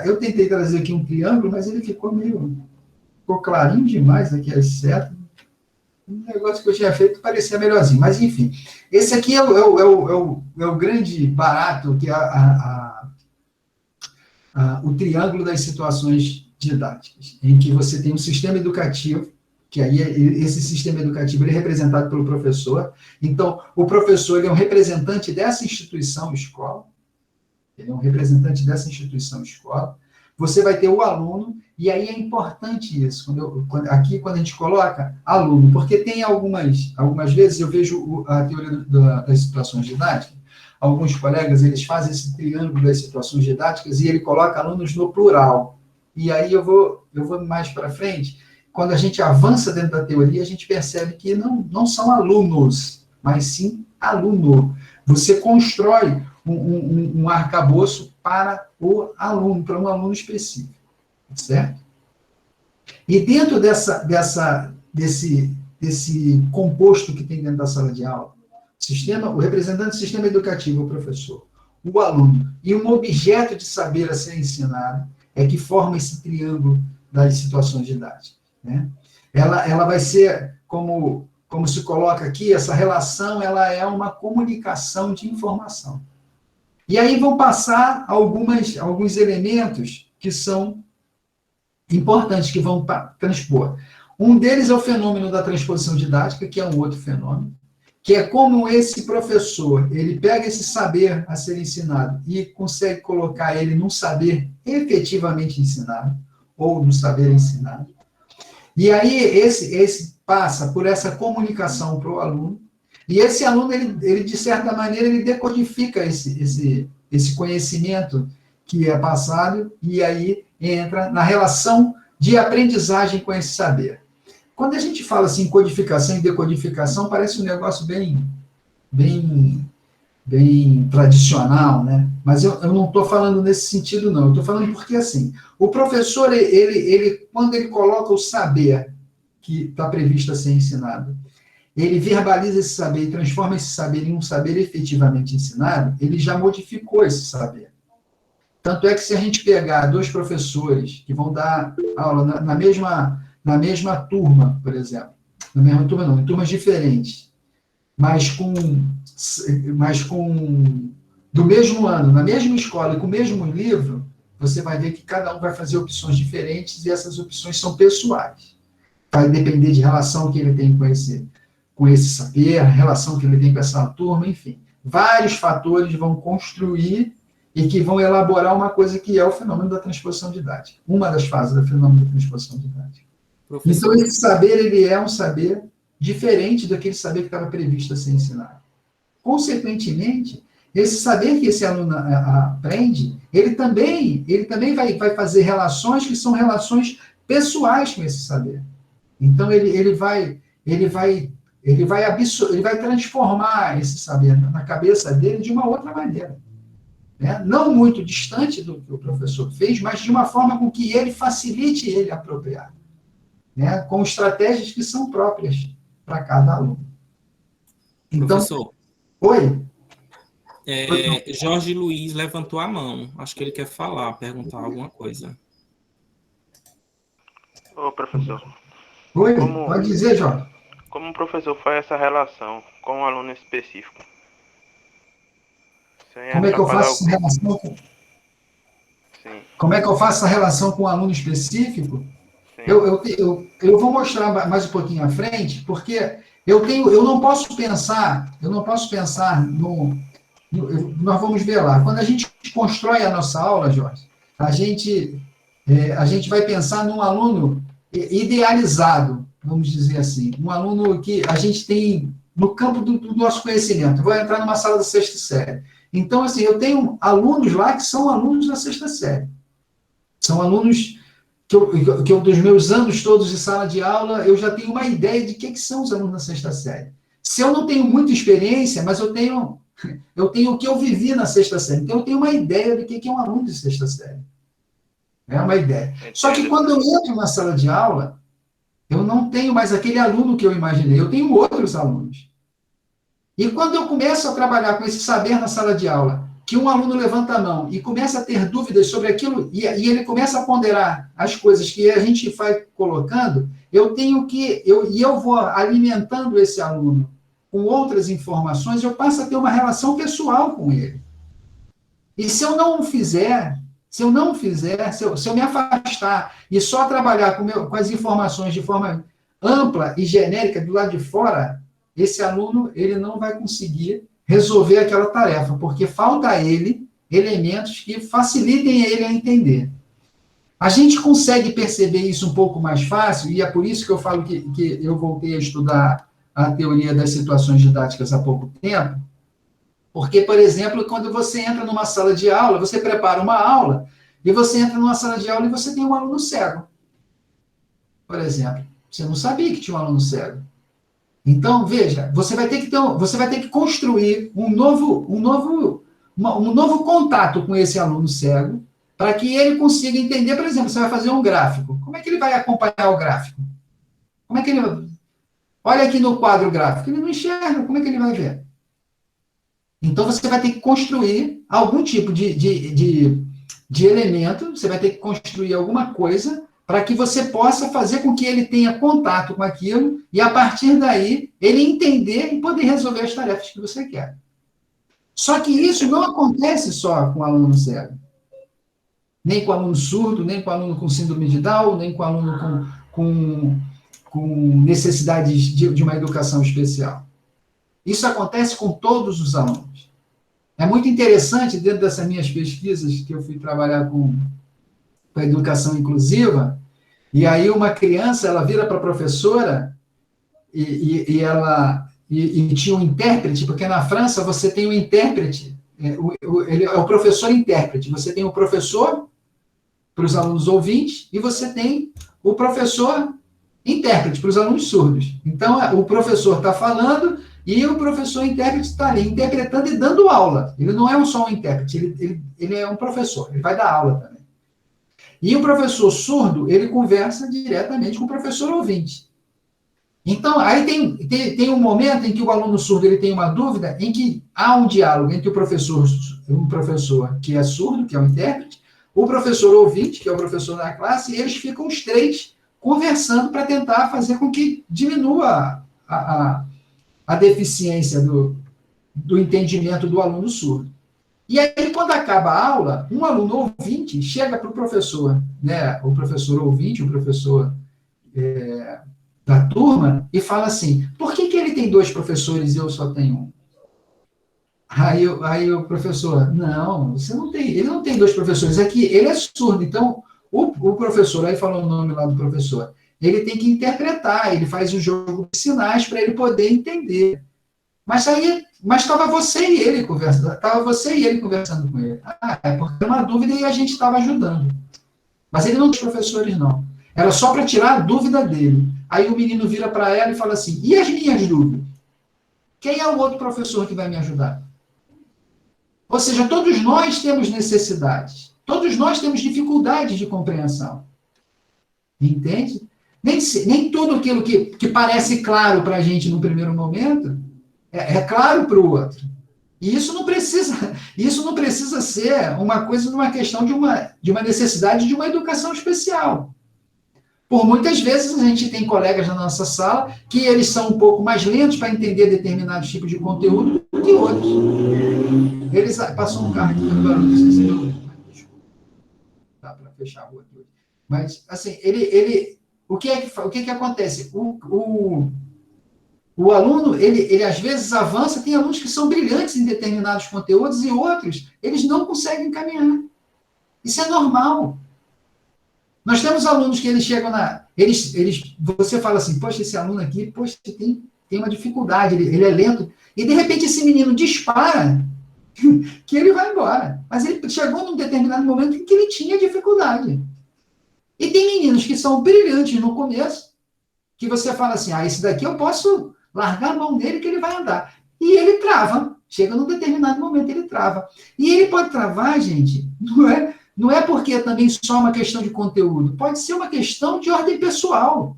eu tentei trazer aqui um triângulo, mas ele ficou clarinho demais aqui as setas. O negócio que eu tinha feito parecia melhorzinho. Mas, enfim, esse aqui é o grande barato, que é o triângulo das situações didáticas, em que você tem um sistema educativo, que aí esse sistema educativo ele é representado pelo professor. Então, o professor ele é um representante dessa instituição escola, ele é um representante dessa instituição escola. Você vai ter o aluno, e aí é importante isso, quando a gente coloca aluno, porque tem algumas vezes eu vejo a teoria das situações didáticas, alguns colegas, eles fazem esse triângulo das situações didáticas e ele coloca alunos no plural. E aí eu vou mais para frente, quando a gente avança dentro da teoria, a gente percebe que não são alunos, mas sim aluno. Você constrói um arcabouço para o aluno, para um aluno específico, certo? E dentro desse composto que tem dentro da sala de aula, o representante do sistema educativo, o professor, o aluno e um objeto de saber a ser ensinado é que forma esse triângulo das situações didáticas, né? Ela vai ser, como se coloca aqui, essa relação ela é uma comunicação de informação. E aí vão passar alguns elementos que são importantes, que vão transpor. Um deles é o fenômeno da transposição didática, que é um outro fenômeno, que é como esse professor, ele pega esse saber a ser ensinado e consegue colocar ele num saber efetivamente ensinado, ou no saber ensinado. E aí, esse passa por essa comunicação para o aluno, e esse aluno, ele de certa maneira, ele decodifica esse conhecimento que é passado, e aí entra na relação de aprendizagem com esse saber. Quando a gente fala assim, codificação e decodificação, parece um negócio bem tradicional, né? Mas eu não estou falando nesse sentido, não. Eu estou falando porque, assim, o professor, quando ele coloca o saber que está previsto a ser ensinado, ele verbaliza esse saber e transforma esse saber em um saber efetivamente ensinado, ele já modificou esse saber. Tanto é que se a gente pegar dois professores que vão dar aula na mesma turma, por exemplo, na mesma turma não, em turmas diferentes, mas do mesmo ano, na mesma escola e com o mesmo livro, você vai ver que cada um vai fazer opções diferentes e essas opções são pessoais. Vai depender de relação que ele tem com esse saber, a relação que ele tem com essa turma, enfim. Vários fatores vão construir e que vão elaborar uma coisa que é o fenômeno da transposição didática. Uma das fases do fenômeno da transposição didática. Professor. Então, esse saber, ele é um saber diferente daquele saber que estava previsto a ser ensinado. Consequentemente, esse saber que esse aluno aprende, ele também vai fazer relações que são relações pessoais com esse saber. Então, ele vai transformar esse saber na cabeça dele de uma outra maneira. Né? Não muito distante do que o professor fez, mas de uma forma com que ele facilite ele apropriar. Né? Com estratégias que são próprias para cada aluno. Então, professor. Oi? Jorge Luiz levantou a mão. Acho que ele quer perguntar alguma coisa. Ô, professor. Oi, pode dizer, Jorge. Como o professor faz essa relação com um aluno específico? Como é que eu faço essa relação com... Sim. Como é que eu faço essa relação com um aluno específico? Eu vou mostrar mais um pouquinho à frente, porque eu não posso pensar nós vamos ver lá. Quando a gente constrói a nossa aula, Jorge, a gente vai pensar num aluno idealizado, vamos dizer assim, um aluno que a gente tem no campo do nosso conhecimento. Vou entrar numa sala da sexta série. Então, assim, eu tenho alunos lá que são alunos da sexta série. São alunos que eu, dos meus anos todos de sala de aula, eu já tenho uma ideia de que são os alunos da sexta série. Se eu não tenho muita experiência, mas eu tenho o que eu vivi na sexta série. Então, eu tenho uma ideia do que é um aluno de sexta série. É uma ideia. Só que quando eu entro na sala de aula, eu não tenho mais aquele aluno que eu imaginei, eu tenho outros alunos. E quando eu começo a trabalhar com esse saber na sala de aula, que um aluno levanta a mão e começa a ter dúvidas sobre aquilo, e ele começa a ponderar as coisas que a gente vai colocando, eu vou alimentando esse aluno com outras informações, eu passo a ter uma relação pessoal com ele. E se eu não fizer, se eu me afastar e só trabalhar com as informações de forma ampla e genérica do lado de fora, esse aluno ele não vai conseguir resolver aquela tarefa, porque falta a ele elementos que facilitem ele a entender. A gente consegue perceber isso um pouco mais fácil, e é por isso que eu falo que eu voltei a estudar a teoria das situações didáticas há pouco tempo, porque, por exemplo, quando você entra numa sala de aula, você prepara uma aula, e você entra numa sala de aula e você tem um aluno cego. Por exemplo, você não sabia que tinha um aluno cego. Então, veja, você vai ter que construir um novo contato com esse aluno cego, para que ele consiga entender, por exemplo, você vai fazer um gráfico. Como é que ele vai acompanhar o gráfico? Como é que ele... Olha aqui no quadro gráfico, ele não enxerga, como é que ele vai ver? Então, você vai ter que construir algum tipo de elemento, você vai ter que construir alguma coisa para que você possa fazer com que ele tenha contato com aquilo e, a partir daí, ele entender e poder resolver as tarefas que você quer. Só que isso não acontece só com o aluno cego. Nem com o aluno surdo, nem com o aluno com síndrome de Down, nem com o aluno com necessidades de uma educação especial. Isso acontece com todos os alunos. É muito interessante, dentro dessas minhas pesquisas, que eu fui trabalhar com a educação inclusiva, e aí uma criança, ela vira para a professora e tinha um intérprete, porque na França você tem um intérprete, ele é o professor intérprete, você tem o professor para os alunos ouvintes e você tem o professor intérprete para os alunos surdos. Então, o professor está falando e o professor intérprete está ali interpretando e dando aula. Ele não é só um intérprete, ele é um professor, ele vai dar aula também. E o professor surdo, ele conversa diretamente com o professor ouvinte. Então, aí tem um momento em que o aluno surdo ele tem uma dúvida, em que há um diálogo entre um professor que é surdo, que é o intérprete, o professor ouvinte, que é o professor da classe, e eles ficam os três conversando para tentar fazer com que diminua a deficiência do entendimento do aluno surdo. E aí, quando acaba a aula, um aluno ouvinte chega para o professor, né, o professor ouvinte, o professor da turma, e fala assim, por que ele tem 2 professores e eu só tenho um? Aí o professor, não, ele não tem 2 professores, é que ele é surdo, então o professor, aí falou o nome lá do professor, ele tem que interpretar, ele faz um jogo de sinais para ele poder entender. Mas estava você e ele conversando com ele. É porque era uma dúvida e a gente estava ajudando. Mas ele não tinha professores, não. Era só para tirar a dúvida dele. Aí o menino vira para ela e fala assim, e as minhas dúvidas? Quem é o outro professor que vai me ajudar? Ou seja, todos nós temos necessidades. Todos nós temos dificuldades de compreensão. Entende? Nem tudo aquilo que parece claro para a gente no primeiro momento é claro para o outro. E isso não precisa ser uma coisa, uma questão de uma necessidade de uma educação especial. Por muitas vezes a gente tem colegas na nossa sala que eles são um pouco mais lentos para entender determinados tipos de conteúdo do que outros. Passou um carro aqui no barulho, não sei se eu... Dá para fechar a rua aqui. Mas, assim, o que acontece? O aluno, ele às vezes avança, tem alunos que são brilhantes em determinados conteúdos e outros, eles não conseguem caminhar. Isso é normal. Nós temos alunos que eles chegam você fala assim, poxa, esse aluno aqui, poxa, tem uma dificuldade, ele é lento, e de repente esse menino dispara, que ele vai embora. Mas ele chegou num determinado momento em que ele tinha dificuldade. E tem meninos que são brilhantes no começo, que você fala assim, esse daqui eu posso largar a mão dele que ele vai andar. E ele trava. Chega num determinado momento, ele trava. E ele pode travar, gente, não é porque é também só uma questão de conteúdo. Pode ser uma questão de ordem pessoal,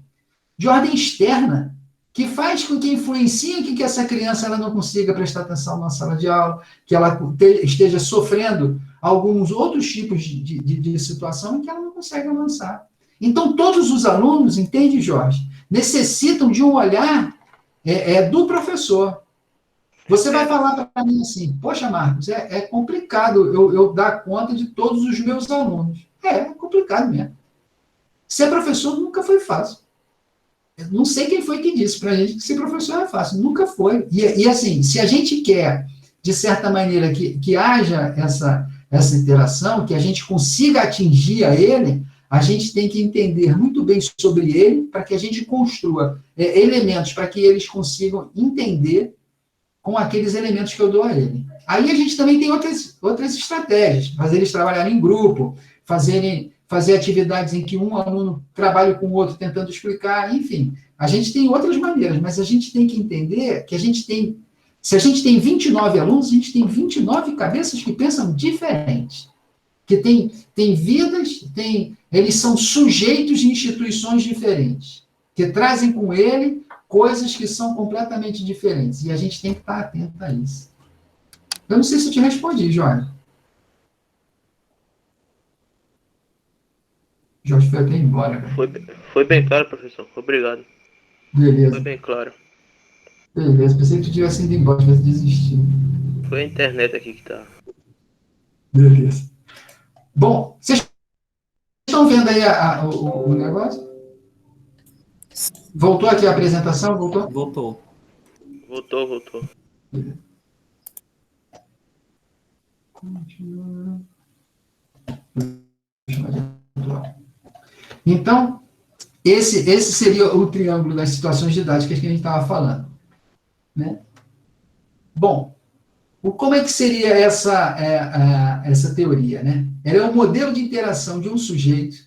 de ordem externa, que faz com que influenciem que essa criança ela não consiga prestar atenção na sala de aula, que ela esteja sofrendo alguns outros tipos de situação em que ela não consegue avançar. Então, todos os alunos, entende, Jorge, necessitam de um olhar do professor. Você vai falar para mim assim, poxa, Marcos, é complicado eu dar conta de todos os meus alunos. É complicado mesmo. Ser professor nunca foi fácil. Eu não sei quem foi que disse para a gente que ser professor é fácil. Nunca foi. E assim, se a gente quer, de certa maneira, que haja essa interação, que a gente consiga atingir a ele, a gente tem que entender muito bem sobre ele para que a gente construa elementos para que eles consigam entender com aqueles elementos que eu dou a ele. Aí a gente também tem outras estratégias, fazer eles trabalharem em grupo, fazer atividades em que um aluno trabalha com o outro tentando explicar, enfim. A gente tem outras maneiras, mas a gente tem que entender que se a gente tem 29 alunos, a gente tem 29 cabeças que pensam diferente, que tem vidas, eles são sujeitos de instituições diferentes, que trazem com ele coisas que são completamente diferentes, e a gente tem que estar atento a isso. Eu não sei se eu te respondi, Jorge. Jorge foi até embora. Foi bem claro, professor. Obrigado. Beleza. Foi bem claro. Beleza, pensei que tu tivesse ido embora, tivesse desistido. Foi a internet aqui que tá. Beleza. Bom, vocês estão vendo aí o negócio? Voltou aqui a apresentação? Voltou? Voltou. Então, esse seria o triângulo das situações didáticas que a gente estava falando. Né? Bom, como é que seria essa teoria? Né? Ela é um modelo de interação de um sujeito,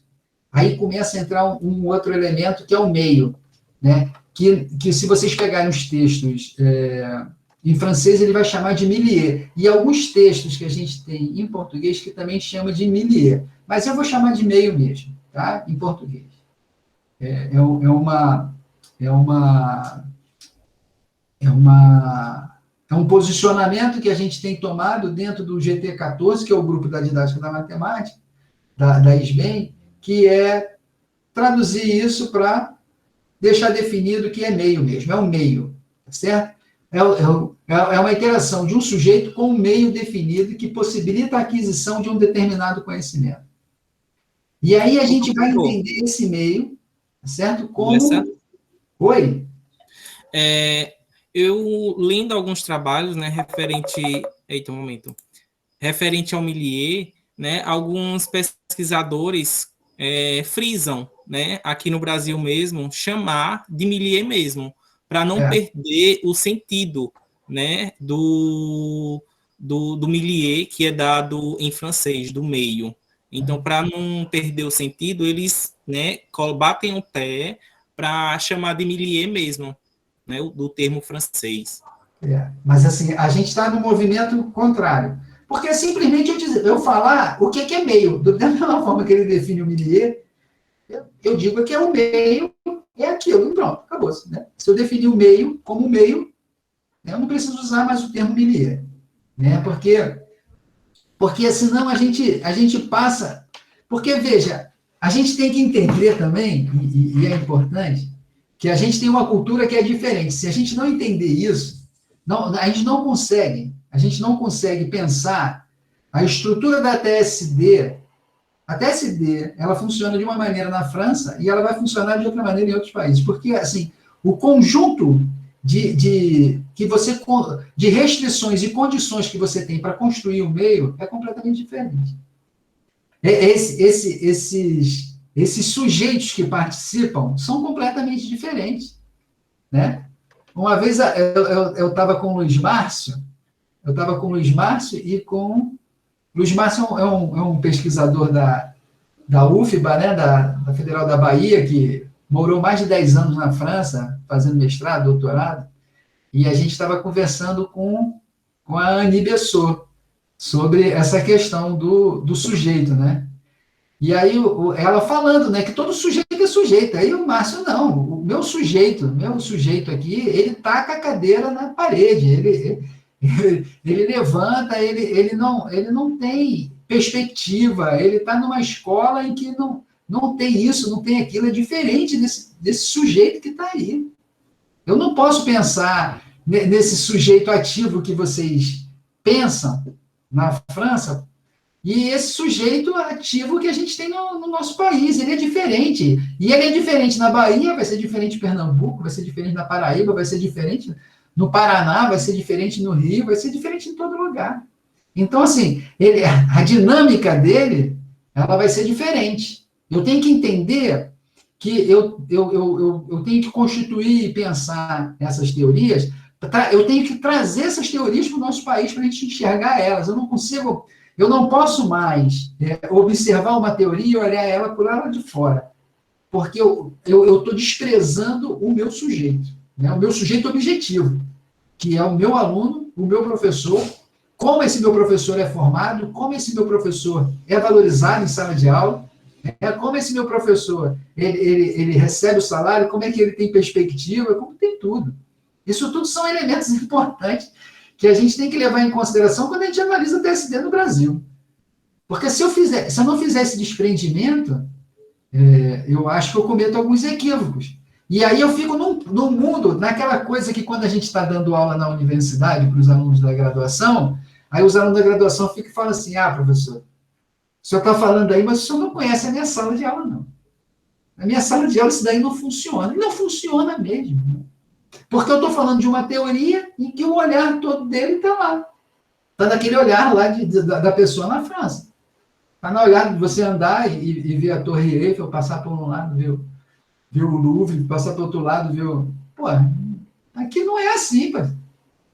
aí começa a entrar um outro elemento, que é o meio, né? que se vocês pegarem os textos em francês, ele vai chamar de milieu, e alguns textos que a gente tem em português que também chama de milieu, mas eu vou chamar de meio mesmo, tá? Em português. É um posicionamento que a gente tem tomado dentro do GT14, que é o Grupo da Didática da Matemática, da SBEM, que é traduzir isso para deixar definido que é meio mesmo, é um meio, tá certo? É uma interação de um sujeito com um meio definido que possibilita a aquisição de um determinado conhecimento. E aí a gente vai entender esse meio, tá certo? Como... Oi? Eu lendo alguns trabalhos, né, referente ao milieu, né, alguns pesquisadores frisam, né, aqui no Brasil mesmo, chamar de milieu mesmo, para não perder o sentido, né, do milieu, que é dado em francês, do meio. Então, para não perder o sentido, eles, né, batem o pé para chamar de milieu mesmo, né, do termo francês. Mas, assim, a gente está no movimento contrário. Porque simplesmente eu falar o que é meio, da mesma forma que ele define o milieu, eu digo que é o meio, é aquilo, pronto, acabou. Né? Se eu definir o meio como meio, eu não preciso usar mais o termo milieu. Né? Porque senão a gente passa... Porque, veja, a gente tem que entender também, e é importante, que a gente tem uma cultura que é diferente. Se a gente não entender isso, a gente não consegue pensar a estrutura da TSD. A TSD, ela funciona de uma maneira na França e ela vai funcionar de outra maneira em outros países. Porque, assim, o conjunto de restrições e condições que você tem para construir o meio é completamente diferente. Esses sujeitos que participam são completamente diferentes. Né? Uma vez eu estava com o Luiz Márcio, e com... Luiz Márcio é um pesquisador da UFBA, né, da Federal da Bahia, que morou mais de 10 anos na França, fazendo mestrado, doutorado, e a gente estava conversando com a Annie Bessot sobre essa questão do sujeito, né? E aí ela falando, né, que todo sujeito é sujeito. Aí o Márcio, não, o meu sujeito aqui, ele taca a cadeira na parede, ele levanta, ele não tem perspectiva, ele está numa escola em que não tem isso, não tem aquilo, é diferente desse sujeito que está aí. Eu não posso pensar nesse sujeito ativo que vocês pensam na França, e esse sujeito ativo que a gente tem no nosso país, ele é diferente. E ele é diferente na Bahia, vai ser diferente em Pernambuco, vai ser diferente na Paraíba, vai ser diferente no Paraná, vai ser diferente no Rio, vai ser diferente em todo lugar. Então, assim, a dinâmica dele, ela vai ser diferente. Eu tenho que entender que eu tenho que constituir e pensar essas teorias, eu tenho que trazer essas teorias para o nosso país para a gente enxergar elas. Eu não posso mais observar uma teoria e olhar ela por lá de fora, porque eu estou desprezando o meu sujeito, né? O meu sujeito objetivo, que é o meu aluno, o meu professor, como esse meu professor é formado, como esse meu professor é valorizado em sala de aula, como esse meu professor ele recebe o salário, como é que ele tem perspectiva, como tem tudo. Isso tudo são elementos importantes que a gente tem que levar em consideração quando a gente analisa o TSD no Brasil. Porque se eu não fizer esse desprendimento, eu acho que eu cometo alguns equívocos. E aí eu fico no mundo, naquela coisa que quando a gente está dando aula na universidade para os alunos da graduação, aí os alunos da graduação ficam e falam assim, professor, o senhor está falando aí, mas o senhor não conhece a minha sala de aula, não. A minha sala de aula, isso daí não funciona. E não funciona mesmo. Porque eu estou falando de uma teoria em que o olhar todo dele está lá. Está naquele olhar lá da pessoa na França. Está no olhar de você andar e ver a Torre Eiffel, passar por um lado, ver o Louvre, passar para o outro lado, ver o... Pô, aqui não é assim, pai.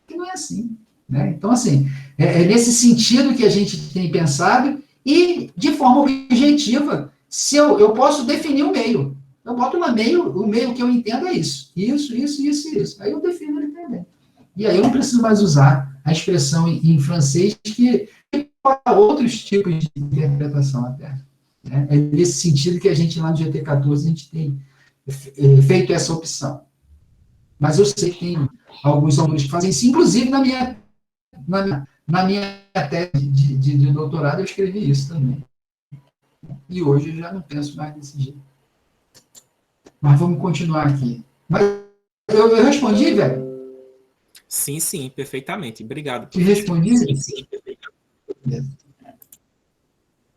Aqui não é assim. Né? Então, assim, é nesse sentido que a gente tem pensado e, de forma objetiva, se eu posso definir o meio. Eu boto lá o meio que eu entendo é isso. Isso. Aí eu defino ele também. E aí eu não preciso mais usar a expressão em francês que para outros tipos de interpretação até. Né? É nesse sentido que a gente, lá no GT14, a gente tem feito essa opção. Mas eu sei que tem alguns alunos que fazem isso, inclusive na minha tese de doutorado eu escrevi isso também. E hoje eu já não penso mais desse jeito. Mas vamos continuar aqui. Mas eu respondi, velho? Sim, perfeitamente. Obrigado. Te respondi? Sim, perfeitamente.